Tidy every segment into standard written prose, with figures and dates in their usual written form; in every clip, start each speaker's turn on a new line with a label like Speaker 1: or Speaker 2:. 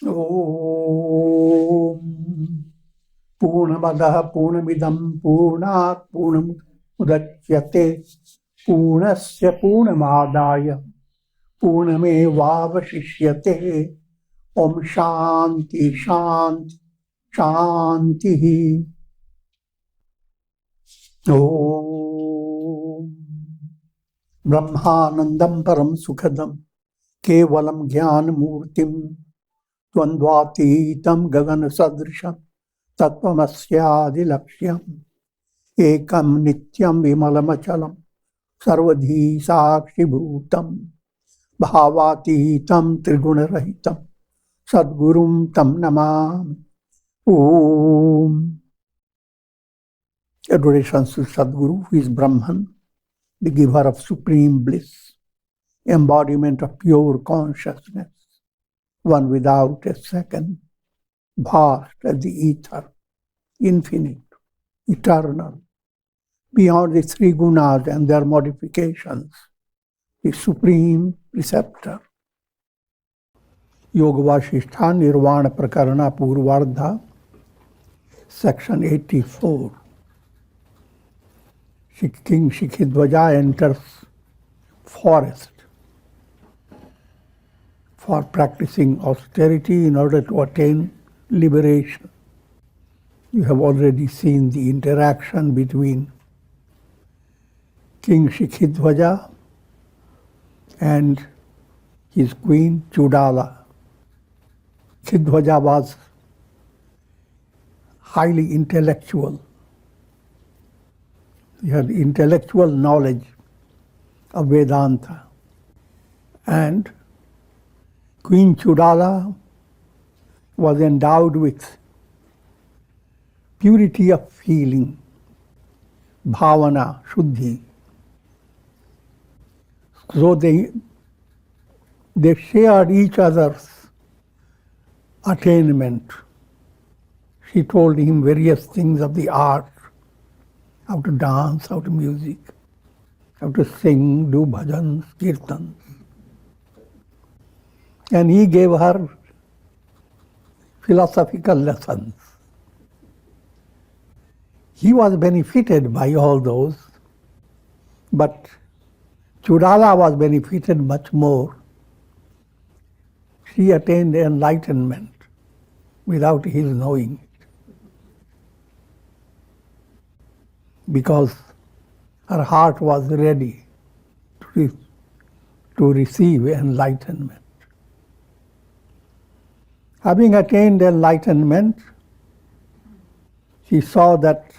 Speaker 1: Om Purnamadaha Purnamidam Purnat Purnamudachyate Purnasya Purnamadaya Purnamevavashishyate Om Shanti Shanti Shanti Om Brahmanandam Param Sukhadam Kevalam Jnana Murtim Dvandvatītam Gagana Sadrisham Tattvamasyaadilaksham Ekam Nityam Vimalamachalam Sarvadhi Sakshi Bhutam Bhavatītam Triguna-rahitam Sadgurum Tam Namami. Om. Adorations to Sadguru, who is Brahman, the giver of supreme bliss, embodiment of pure consciousness, one without a second, vast as the ether, infinite, eternal, beyond the three gunas and their modifications, the supreme preceptor. Yoga Vasishtha Nirvana Prakarana Purvardha, section 84. King Shikhidvaja enters forest for practicing austerity in order to attain liberation. You have already seen the interaction between King Shikhidvaja and his queen Chudala. Shikhidvaja was highly intellectual. He had intellectual knowledge of Vedanta. And Queen Chudala was endowed with purity of feeling, bhavana, shuddhi. So they shared each other's attainment. She told him various things of the art, how to dance, how to music, how to sing, do bhajans, kirtans. And he gave her philosophical lessons. He was benefited by all those, but Chudala was benefited much more. She attained enlightenment without his knowing it, because her heart was ready to receive enlightenment. Having attained enlightenment, she saw that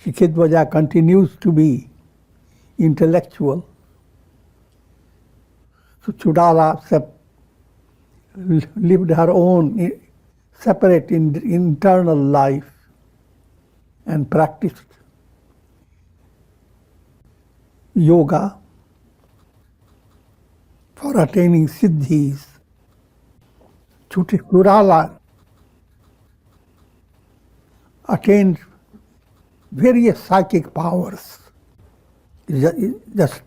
Speaker 1: Shikhidvaja continues to be intellectual. So Chudala lived her own separate internal life and practiced yoga for attaining siddhis. Chudala attained various psychic powers. Just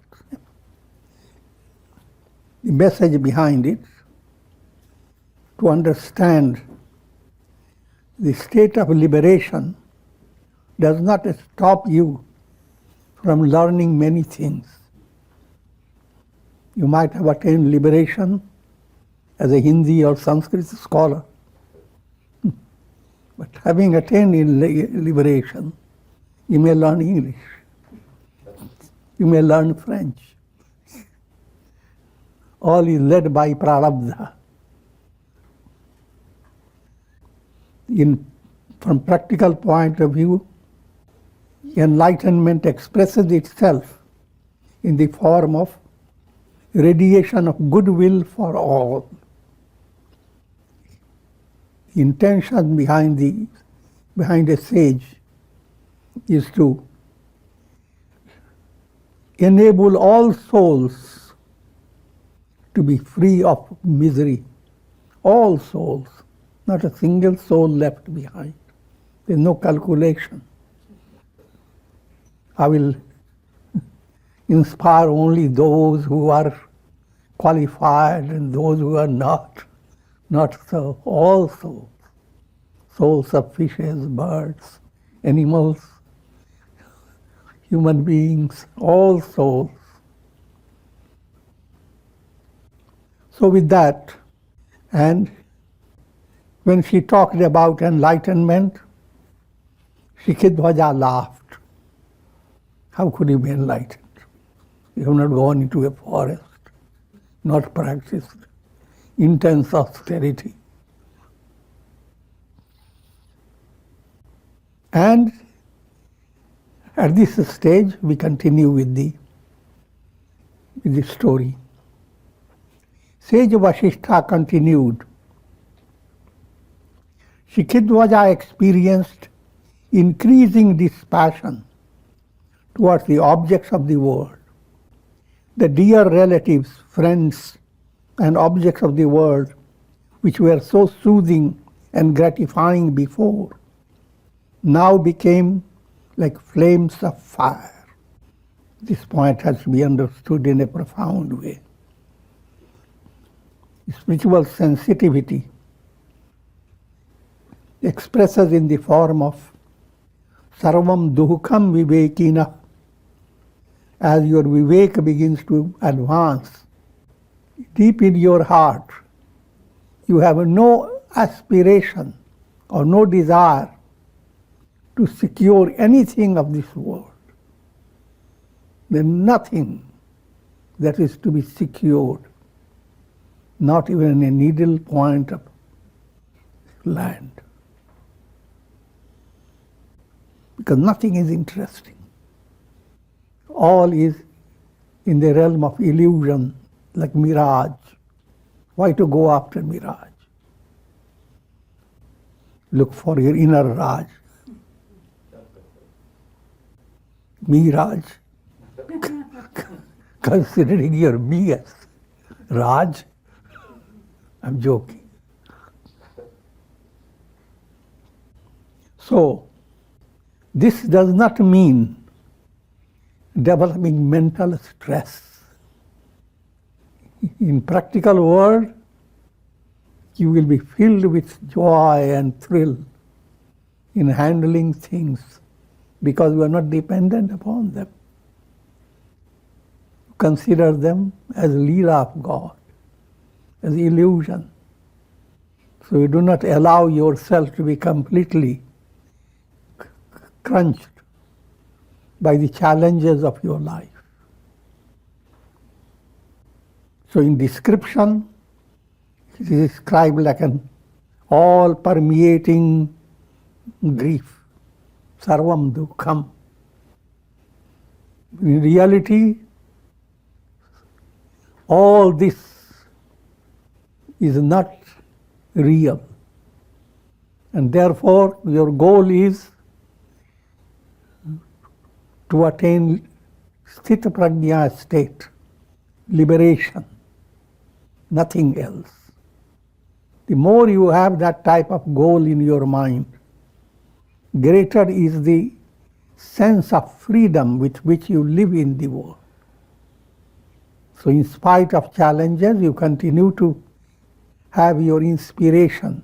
Speaker 1: the message behind it, to understand the state of liberation does not stop you from learning many things. You might have attained liberation as a Hindi or Sanskrit scholar, but having attained liberation, you may learn English, you may learn French. All is led by prarabdha. From practical point of view, enlightenment expresses itself in the form of radiation of goodwill for all. The intention behind a sage is to enable all souls to be free of misery. All souls, not a single soul left behind. There's no calculation. I will inspire only those who are qualified and those who are not. Not so, all souls. Souls of fishes, birds, animals, human beings, all souls. So with that, and when she talked about enlightenment, Shikhidwaja laughed. How could you be enlightened? You have not gone into a forest, not practiced intense austerity. And at this stage, we continue with the story. Sage Vasishtha continued. Shikhidwaja experienced increasing dispassion towards the objects of the world. The dear relatives, friends, and objects of the world, which were so soothing and gratifying before, now became like flames of fire. This point has to be understood in a profound way. Spiritual sensitivity expresses in the form of sarvam duhukam vivekina. As your vivek begins to advance, deep in your heart, you have no aspiration or no desire to secure anything of this world. There's nothing that is to be secured, not even a needle point of land. Because nothing is interesting. All is in the realm of illusion, like mirage. Why to go after mirage? Look for your inner Raj. Mirage. Considering your me as Raj, I'm joking. So, this does not mean developing mental stress. In practical world, you will be filled with joy and thrill in handling things because you are not dependent upon them. Consider them as Leela of God, as illusion. So you do not allow yourself to be completely crunched by the challenges of your life. So in description, it is described like an all-permeating grief, sarvam dukkham. In reality, all this is not real. And therefore, your goal is to attain sthita prajna state, liberation, nothing else. The more you have that type of goal in your mind, greater is the sense of freedom with which you live in the world. So in spite of challenges, you continue to have your inspiration,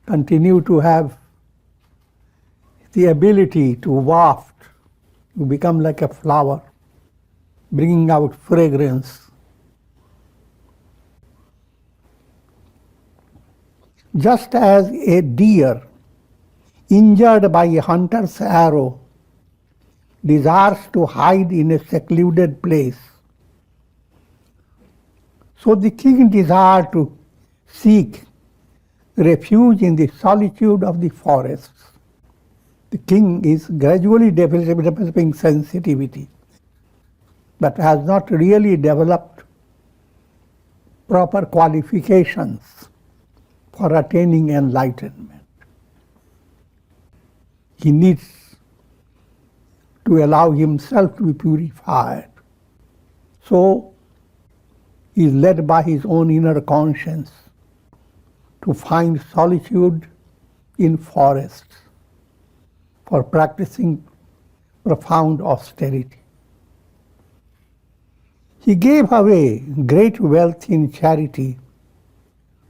Speaker 1: continue to have the ability to waft. You become like a flower, bringing out fragrance. Just as a deer injured by a hunter's arrow desires to hide in a secluded place, so the king desired to seek refuge in the solitude of the forests. The king is gradually developing sensitivity, but has not really developed proper qualifications for attaining enlightenment. He needs to allow himself to be purified. So he is led by his own inner conscience to find solitude in forests for practicing profound austerity. He gave away great wealth in charity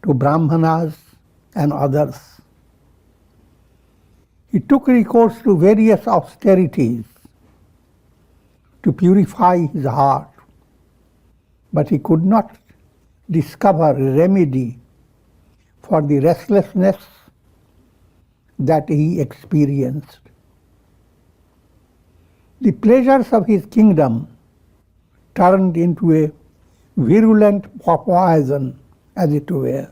Speaker 1: to Brahmanas and others. He took recourse to various austerities to purify his heart, but he could not discover a remedy for the restlessness that he experienced. The pleasures of his kingdom turned into a virulent poison, as it were.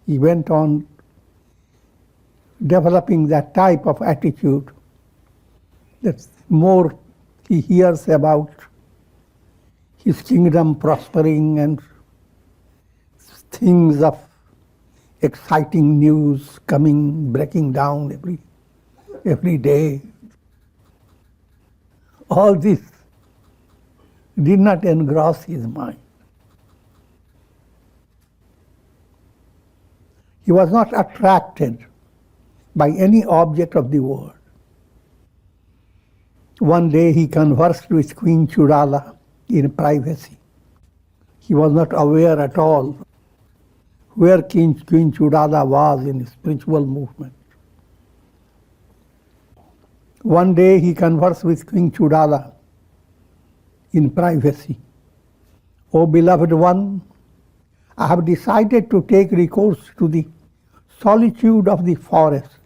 Speaker 1: He went on developing that type of attitude that more he hears about his kingdom prospering and things of exciting news coming, breaking down every day. All this did not engross his mind. He was not attracted by any object of the world. One day he conversed with Queen Chudala in privacy. He was not aware at all where Queen Chudala was in spiritual movement. One day he conversed with Queen Chudala in privacy. "O beloved one, I have decided to take recourse to the solitude of the forest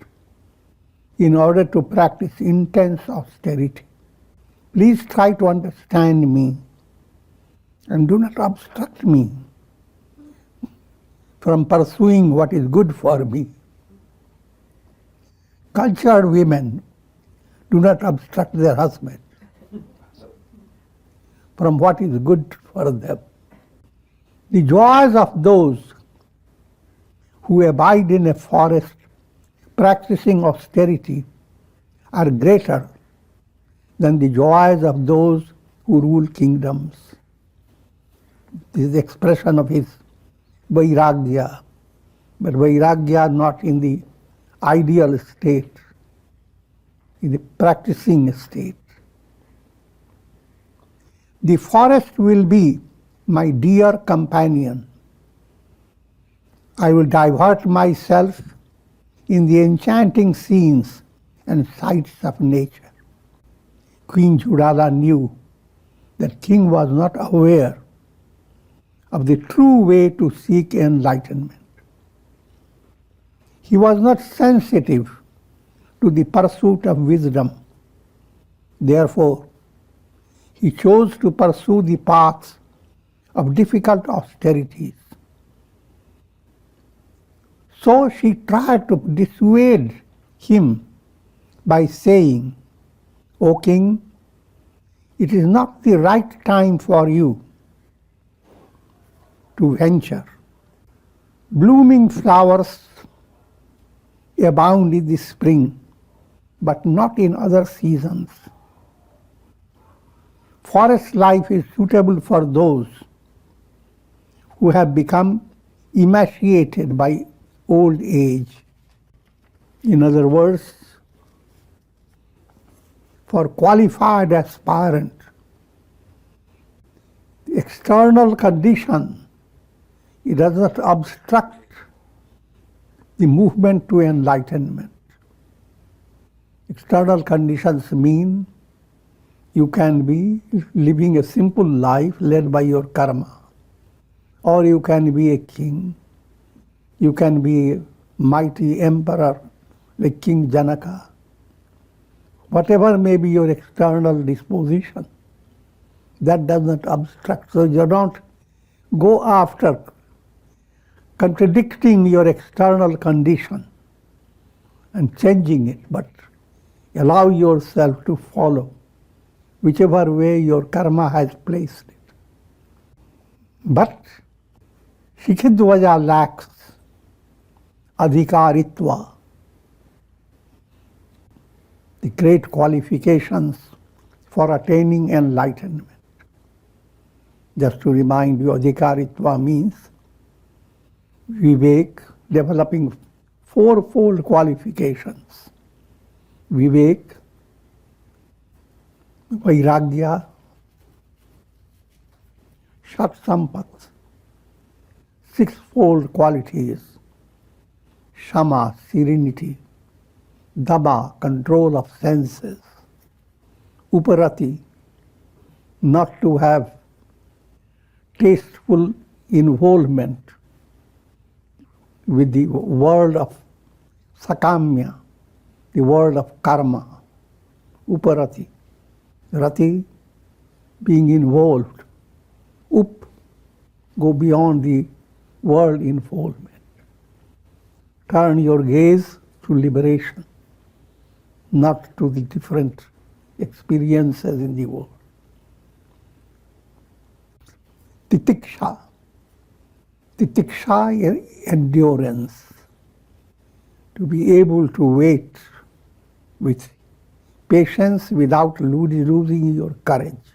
Speaker 1: in order to practice intense austerity. Please try to understand me and do not obstruct me from pursuing what is good for me." Cultured women do not obstruct their husbands from what is good for them. The joys of those who abide in a forest practicing austerity are greater than the joys of those who rule kingdoms. This is the expression of his vairagya, but vairagya not in the ideal state, in the practicing state. "The forest will be my dear companion. I will divert myself in the enchanting scenes and sights of nature." Queen Chudala knew that king was not aware of the true way to seek enlightenment. He was not sensitive to the pursuit of wisdom. Therefore, he chose to pursue the paths of difficult austerities. So she tried to dissuade him by saying, "O king, it is not the right time for you to venture. Blooming flowers abound in the spring, but not in other seasons. Forest life is suitable for those who have become emaciated by old age." In other words, for qualified aspirant, the external condition, it does not obstruct the movement to enlightenment. External conditions mean you can be living a simple life led by your karma, or you can be a king, you can be a mighty emperor like King Janaka. Whatever may be your external disposition, that does not obstruct. So you don't go after contradicting your external condition and changing it, but allow yourself to follow whichever way your karma has placed it. But Shikhidvaja lacks adhikaritva, the great qualifications for attaining enlightenment. Just to remind you, adhikaritva means vivek, developing fourfold qualifications. Vivek, vairagya, shat sampat, sixfold qualities: Shama, serenity; Dama, control of senses; Uparati, not to have tasteful involvement with the world of Sakamya, the world of karma. Uparati. Rati, being involved. Up, go beyond the world involvement. Turn your gaze to liberation, not to the different experiences in the world. Titiksha. Titiksha, endurance. To be able to wait with patience without losing your courage.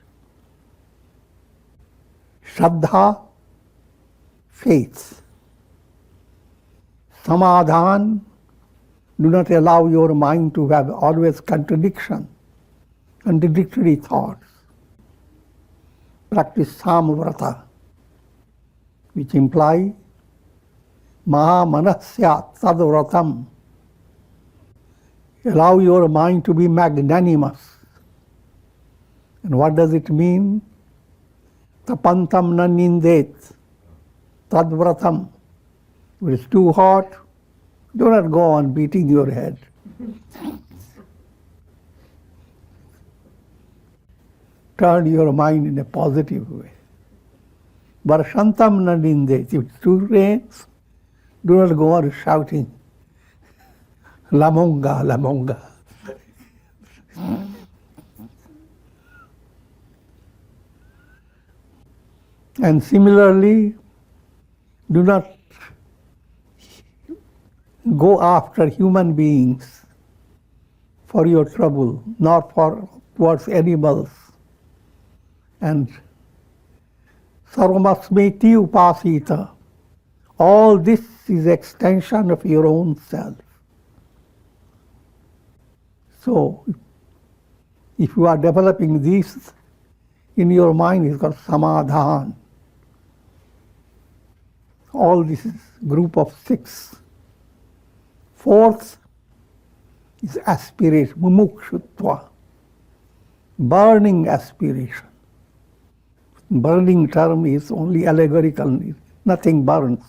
Speaker 1: Shraddha, faith. Samadhan, do not allow your mind to have always contradictory thoughts. Practice Samvrata, which imply Maha Manasya Tadvratam. Allow your mind to be magnanimous. And what does it mean? Tapantam na nindet, tadvratam. If it's too hot, do not go on beating your head. Turn your mind in a positive way. Varshantam na nindet. If it's too rains, do not go on shouting, Lamonga, Lamonga. And similarly, do not go after human beings for your trouble, nor towards animals. And sarvamasmeti upasita. All this is extension of your own self. So, if you are developing these in your mind, it's called samadhan. All this is group of 6. Fourth is aspiration, mumukshutva, burning aspiration. Burning term is only allegorical, nothing burns.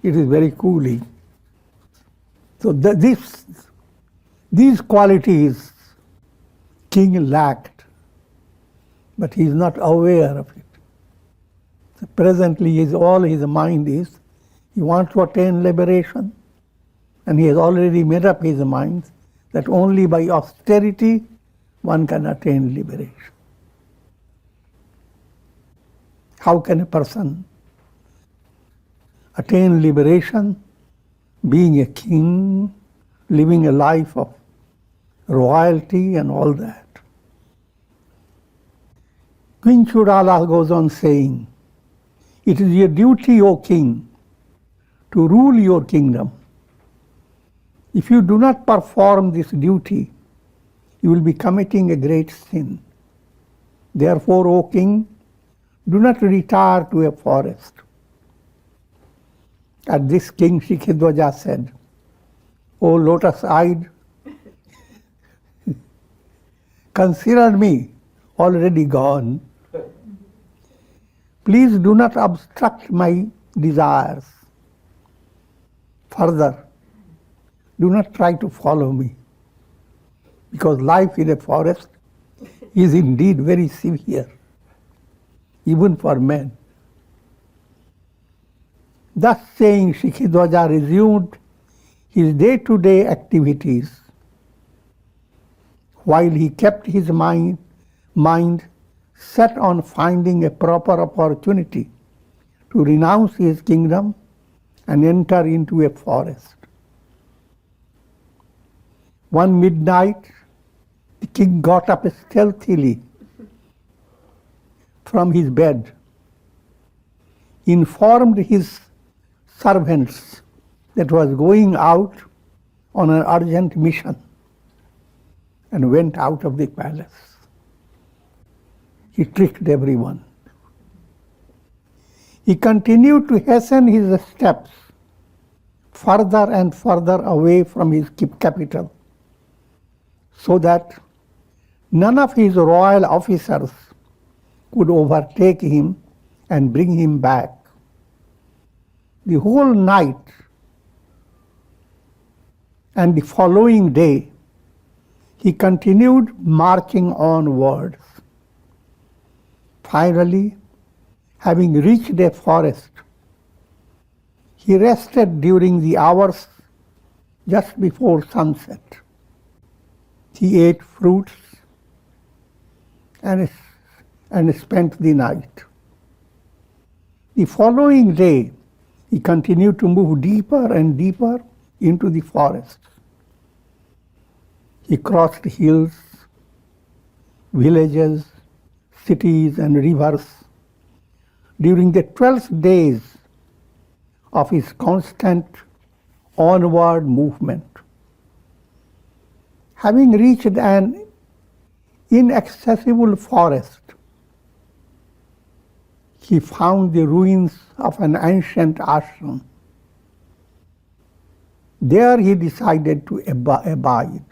Speaker 1: It is very cooling. So these qualities king lacked, but he is not aware of it. So presently all his mind is, he wants to attain liberation, and he has already made up his mind that only by austerity one can attain liberation. How can a person attain liberation being a king, living a life of royalty and all that? Queen Chudala goes on saying, it is your duty, O king, to rule your kingdom. If you do not perform this duty, you will be committing a great sin. Therefore, O king, do not retire to a forest. At this, King Shikhidwaja said, O lotus-eyed, consider me already gone. Please do not obstruct my desires. Further, do not try to follow me, because life in a forest is indeed very severe, even for men. Thus saying, Shikhidwaja resumed his day-to-day activities, while he kept his mind set on finding a proper opportunity to renounce his kingdom and enter into a forest. One midnight, the king got up stealthily from his bed, informed his servants that was going out on an urgent mission, and went out of the palace. He tricked everyone. He continued to hasten his steps further and further away from his capital, so that none of his royal officers could overtake him and bring him back. The whole night and the following day, he continued marching onwards. Finally, having reached a forest, he rested during the hours just before sunset. He ate fruits and spent the night. The following day, he continued to move deeper and deeper into the forest. He crossed hills, villages, cities, and rivers during the 12 days of his constant onward movement. Having reached an inaccessible forest, he found the ruins of an ancient ashram. There he decided to abide.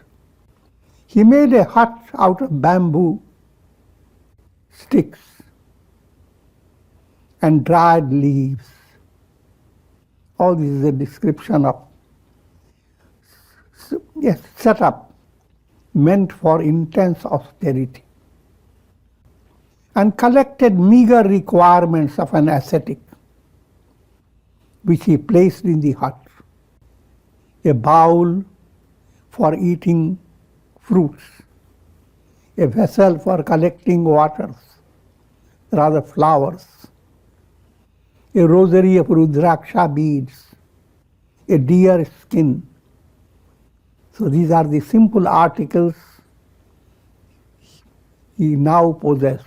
Speaker 1: He made a hut out of bamboo sticks and dried leaves. All this is a description of a setup meant for intense austerity, and collected meager requirements of an ascetic, which he placed in the hut: a bowl for eating fruits, a vessel for collecting waters, rather flowers, a rosary of rudraksha beads, a deer skin. So these are the simple articles he now possessed.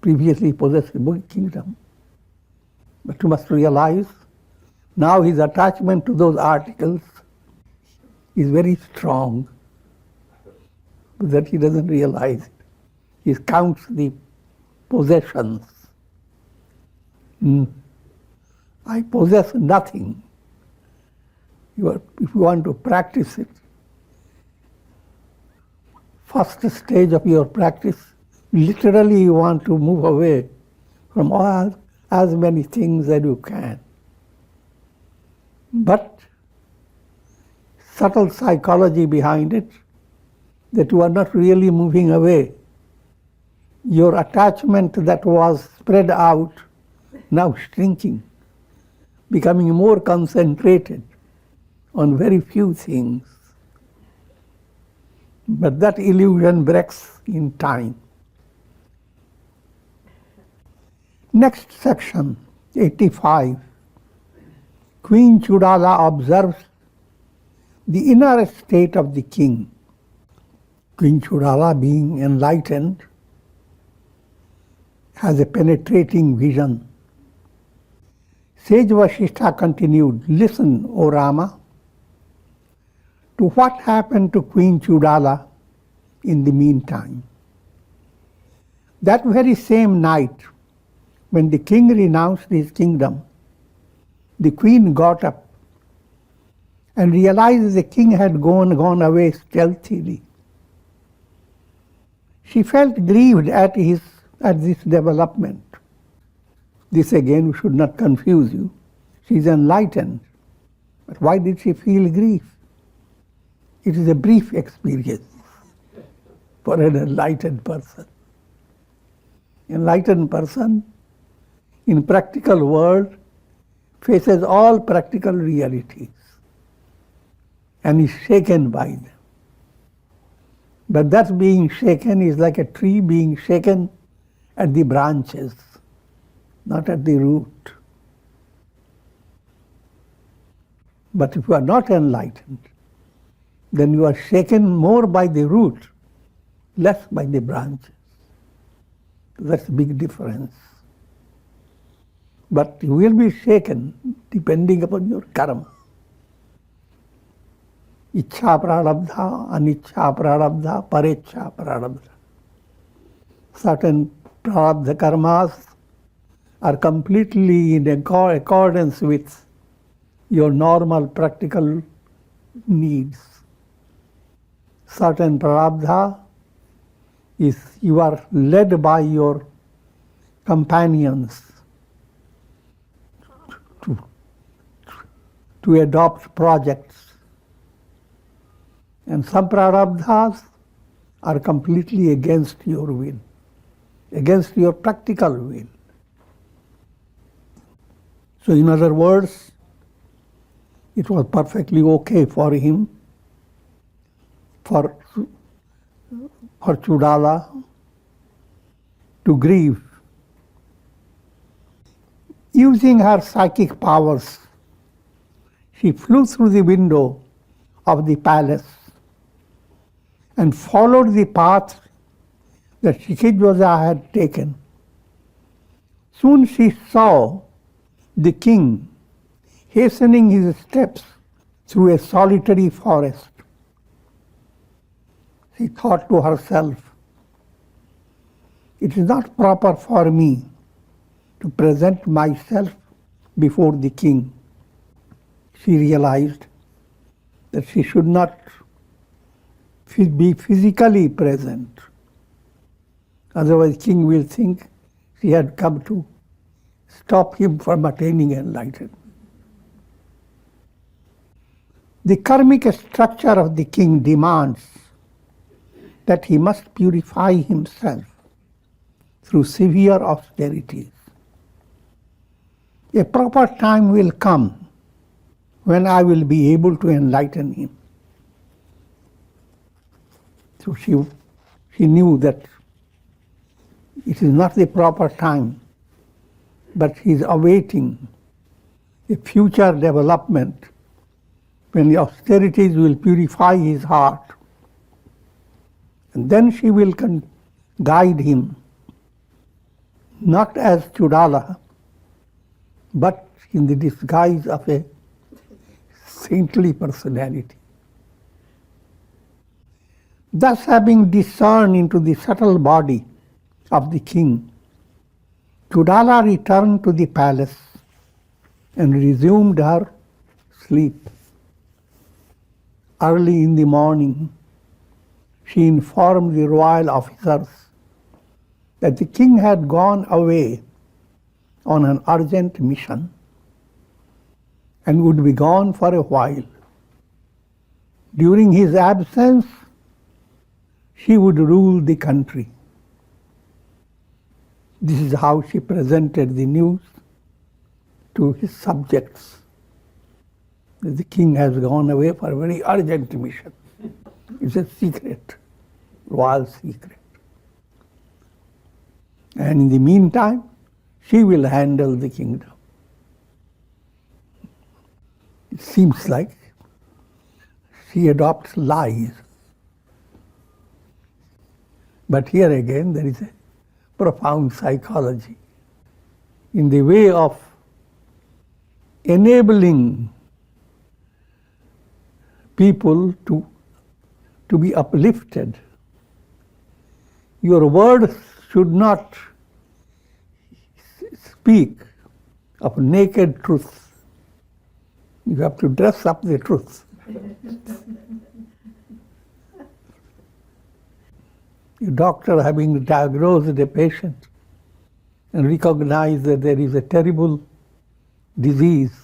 Speaker 1: Previously possessed a big kingdom. But you must realize, now his attachment to those articles is very strong, but that he doesn't realize it. He counts the possessions. I possess nothing. If you want to practice it, first stage of your practice, literally you want to move away from all, as many things as you can. But subtle psychology behind it, that you are not really moving away. Your attachment that was spread out, now shrinking, becoming more concentrated on very few things. But that illusion breaks in time. Next section, 85. Queen Chudala observes the inner state of the king. Queen Chudala, being enlightened, has a penetrating vision. Sage Vasishtha continued, "Listen, O Rama, to what happened to Queen Chudala in the meantime. That very same night, when the king renounced his kingdom, the queen got up and realized the king had gone away stealthily. She felt grieved at this development." This again should not confuse you. She is enlightened. But why did she feel grief? It is a brief experience for an enlightened person. Enlightened person in practical world faces all practical realities and is shaken by them. But that being shaken is like a tree being shaken at the branches, not at the root. But if you are not enlightened, then you are shaken more by the root, less by the branches. That's a big difference. But you will be shaken depending upon your karma. Ichha prarabdha, anichha prarabdha, parecha prarabdha. Certain prarabdha karmas are completely in accordance with your normal practical needs. Certain prarabdha is you are led by your companions to adopt projects. And some prarabdhas are completely against your will, against your practical will. So in other words, it was perfectly okay for him, for Chudala to grieve. Using her psychic powers, she flew through the window of the palace and followed the path that Shikhijwaja had taken. Soon she saw the king hastening his steps through a solitary forest. She thought to herself, it is not proper for me to present myself before the king. She realized that she should not be physically present. Otherwise, king will think she had come to stop him from attaining enlightenment. The karmic structure of the king demands that he must purify himself through severe austerities. A proper time will come when I will be able to enlighten him. So she knew that it is not the proper time, but he is awaiting a future development when the austerities will purify his heart. And then she will guide him, not as Chudala, but in the disguise of a saintly personality. Thus, having discerned into the subtle body of the king, Chudala returned to the palace and resumed her sleep. Early in the morning, she informed the royal officers that the king had gone away on an urgent mission and would be gone for a while. During his absence, she would rule the country. This is how she presented the news to his subjects. The king has gone away for a very urgent mission. It's a secret, royal secret. And in the meantime, she will handle the kingdom. It seems like she adopts lies. But here again, there is a profound psychology in the way of enabling people to be uplifted. Your words should not speak of naked truth. You have to dress up the truth. A doctor having diagnosed a patient and recognized that there is a terrible disease,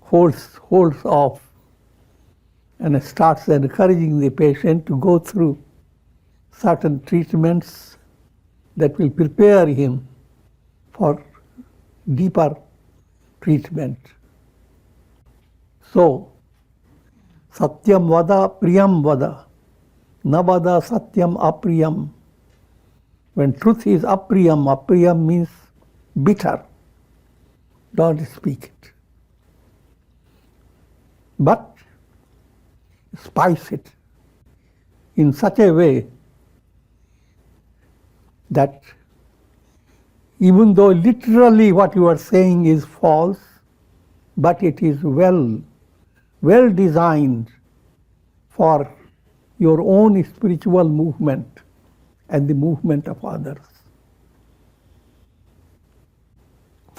Speaker 1: holds off and starts encouraging the patient to go through certain treatments that will prepare him for deeper treatment. So, satyam vada priyam vada, na vada satyam apriyam. When truth is apriyam, apriyam means bitter. Don't speak it. But spice it in such a way that even though literally what you are saying is false, but it is well designed for your own spiritual movement and the movement of others.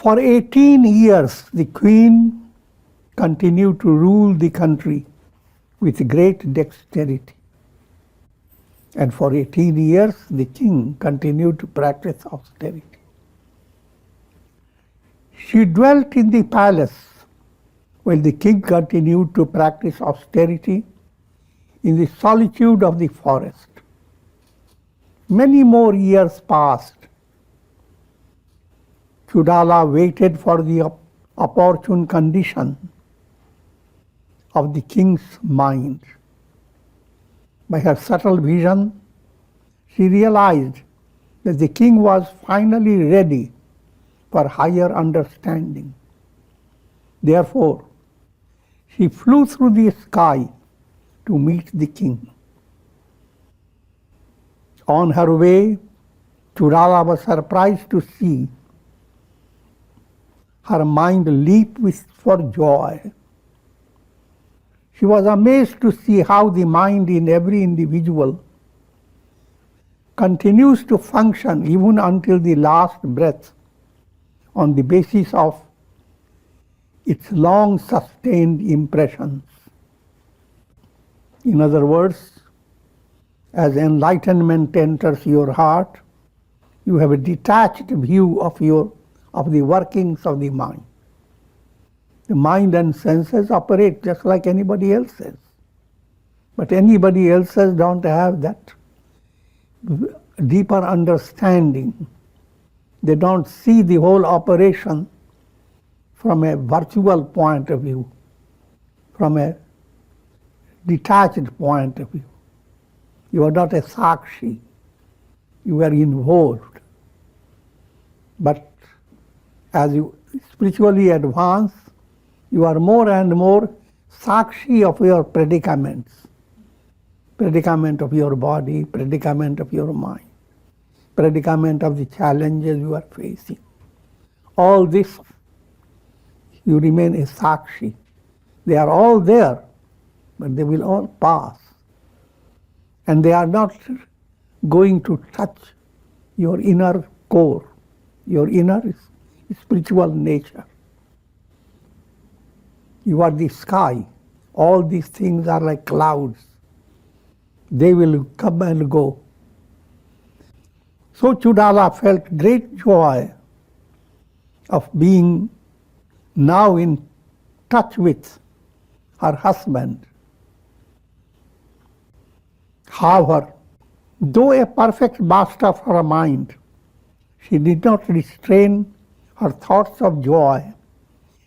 Speaker 1: For 18 years, the queen continued to rule the country with great dexterity. And for 18 years, the king continued to practice austerity. She dwelt in the palace while the king continued to practice austerity in the solitude of the forest. Many more years passed. Chudala waited for the opportune condition of the king's mind. By her subtle vision, she realized that the king was finally ready for higher understanding. Therefore, she flew through the sky to meet the king. On her way, Chudala was surprised to see her mind leap for joy. She was amazed to see how the mind in every individual continues to function even until the last breath on the basis of its long sustained impressions. In other words, as enlightenment enters your heart, you have a detached view of the workings of the mind. The mind and senses operate just like anybody else's. But anybody else's don't have that deeper understanding. They don't see the whole operation from a virtual point of view, from a detached point of view. You are not a sakshi. You are involved. But as you spiritually advance, you are more and more sakshi of your predicaments. Predicament of your body, predicament of your mind, predicament of the challenges you are facing. All this, you remain a sakshi. They are all there, but they will all pass. And they are not going to touch your inner core, your inner spiritual nature. You are the sky. All these things are like clouds. They will come and go. So Chudala felt great joy of being now in touch with her husband. However, though a perfect master of her mind, she did not restrain her thoughts of joy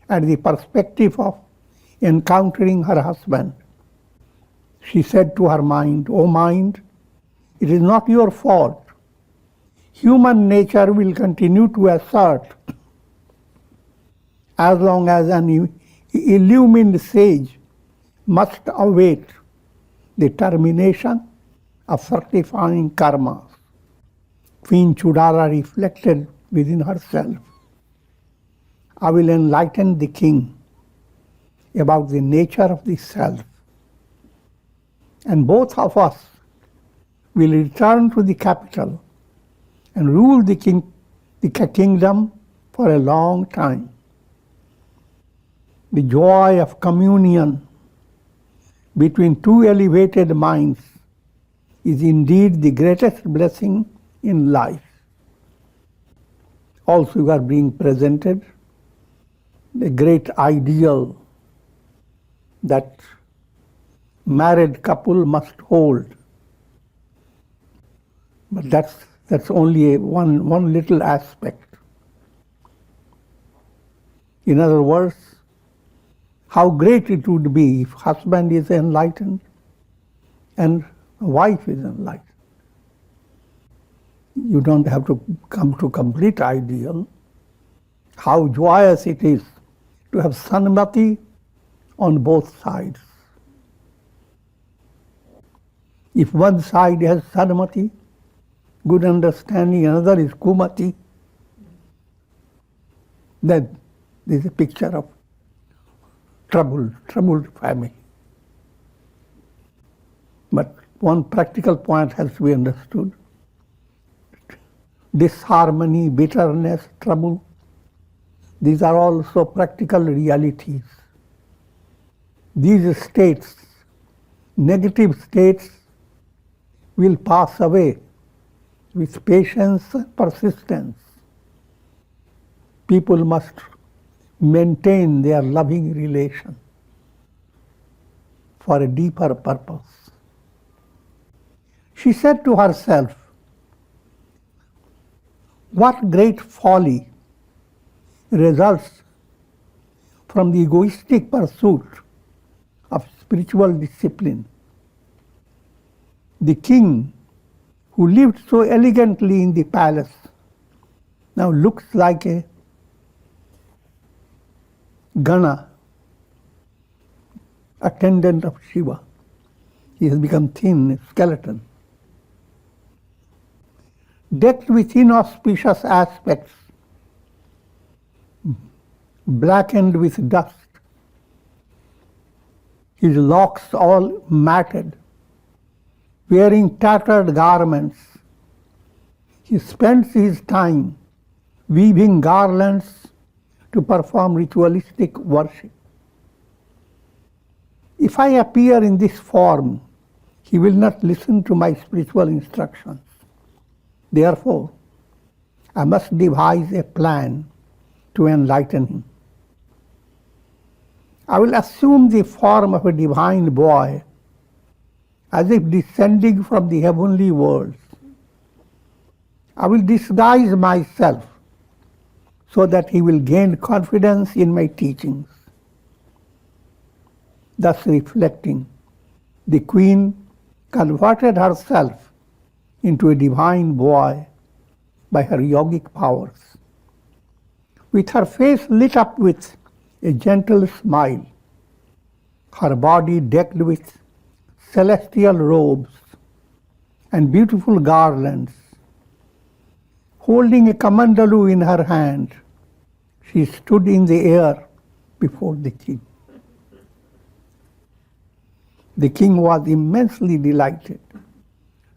Speaker 1: at the perspective of encountering her husband. She said to her mind, "O mind, it is not your fault. Human nature will continue to assert as long as an illumined sage must await the termination of fructifying karmas." Queen Chudala reflected within herself, "I will enlighten the king about the nature of the self, and both of us will return to the capital and rule the kingdom for a long time." The joy of communion between two elevated minds is indeed the greatest blessing in life. Also, you are being presented the great ideal that married couple must hold. But that's only one little aspect. In other words, how great it would be if husband is enlightened and wife is enlightened. You don't have to come to complete ideal. How joyous it is to have sanmati on both sides. If one side has sanmati, good understanding, another is kumati, then there is a picture of troubled family. But one practical point has to be understood. Disharmony, bitterness, trouble These are also practical realities. These states, negative states, will pass away with patience and persistence. People must maintain their loving relation for a deeper purpose. She said to herself, what great folly results from the egoistic pursuit of spiritual discipline. The king, who lived so elegantly in the palace, now looks like a Gana, attendant of Shiva. He has become thin, a skeleton. Decked with inauspicious aspects, blackened with dust, his locks all matted, wearing tattered garments, he spends his time weaving garlands to perform ritualistic worship. If I appear in this form, he will not listen to my spiritual instructions. Therefore, I must devise a plan to enlighten him. I will assume the form of a divine boy, as if descending from the heavenly worlds. I will disguise myself so that he will gain confidence in my teachings. Thus reflecting, the queen converted herself into a divine boy by her yogic powers. With her face lit up with a gentle smile, her body decked with celestial robes and beautiful garlands, holding a kamandalu in her hand, she stood in the air before the king. The king was immensely delighted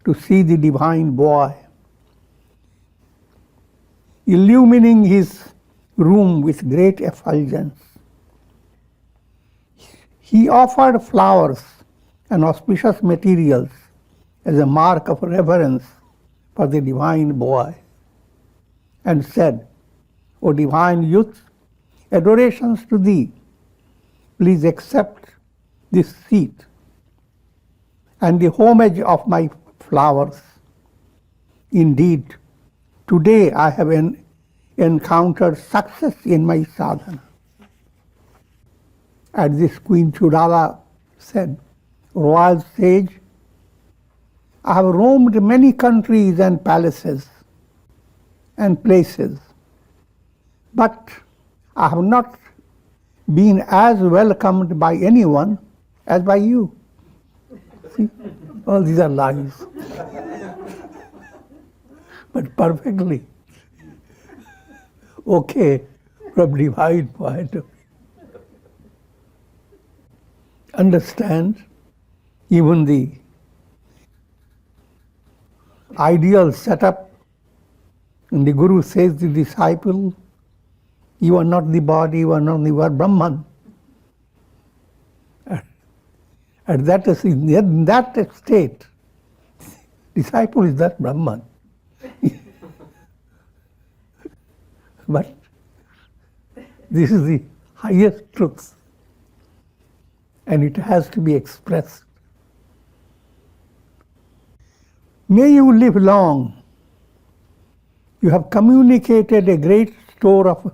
Speaker 1: to see the divine boy, illumining his room with great effulgence. He offered flowers and auspicious materials as a mark of reverence for the divine boy, and said, O divine youth, adorations to thee. Please accept this seat and the homage of my flowers. Indeed, today I have encountered success in my sadhana. At this, Queen Chudala said, Royal sage, I have roamed many countries and palaces and places, but I have not been as welcomed by anyone as by you. See, all these are lies, but perfectly okay from divine point of view. Understand, even the ideal setup, and the Guru says to the disciple, you are not the body, you are Brahman. And that is in that state, disciple is that Brahman. But this is the highest truth, and it has to be expressed. May you live long. You have communicated a great store of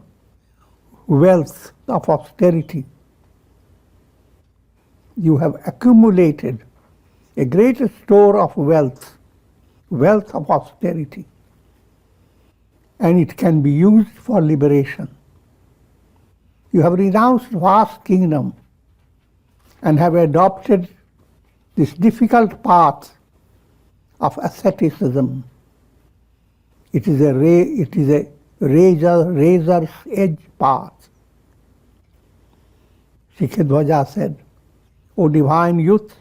Speaker 1: wealth, of austerity. You have accumulated a great store of wealth of austerity, and it can be used for liberation. You have renounced vast kingdom and have adopted this difficult path of asceticism. It is a razor's edge path. Shikhadwaja said, O divine youth,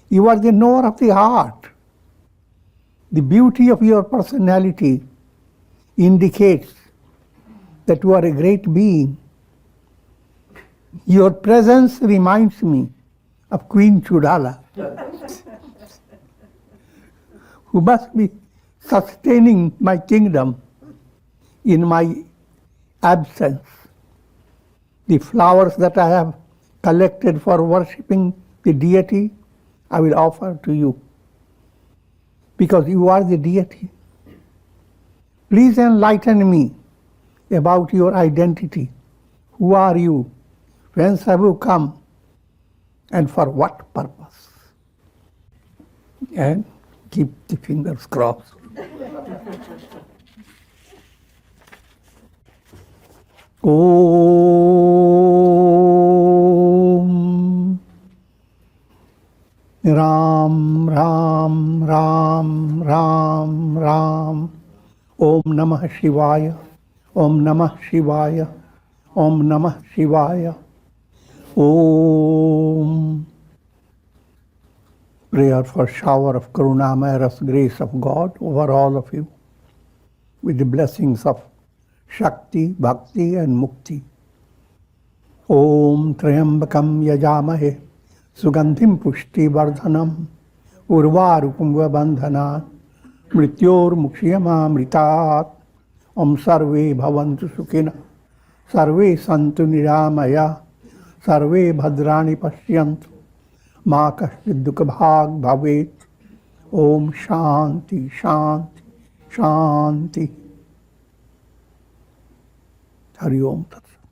Speaker 1: you are the knower of the heart. The beauty of your personality indicates that you are a great being. Your presence reminds me of Queen Chudala, who must be sustaining my kingdom in my absence. The flowers that I have collected for worshipping the deity, I will offer to you, because you are the deity. Please enlighten me about your identity. Who are you? Whence have you come? And for what purpose? And keep the fingers crossed. Om Ram Ram Ram Ram Ram. Om Namah Shivaya. Om Namah Shivaya. Om Namah Shivaya. Om. Prayer for shower of Karunamayas grace of God over all of you, with the blessings of Shakti, Bhakti and Mukti. Om Trayambakam Yajamahe Sugandhim Pushti Vardhanam Urvarupam Vabandhanat Mrityor Mukshiyama Mritat. Om Sarve Bhavantu Sukhina Sarve Santu Niramaya Sarve Bhadrani Pashyantu Ma Kashchid Dukha Bhag Bhavet. Om Shanti Shanti Shanti. Hari Om Tat Sat.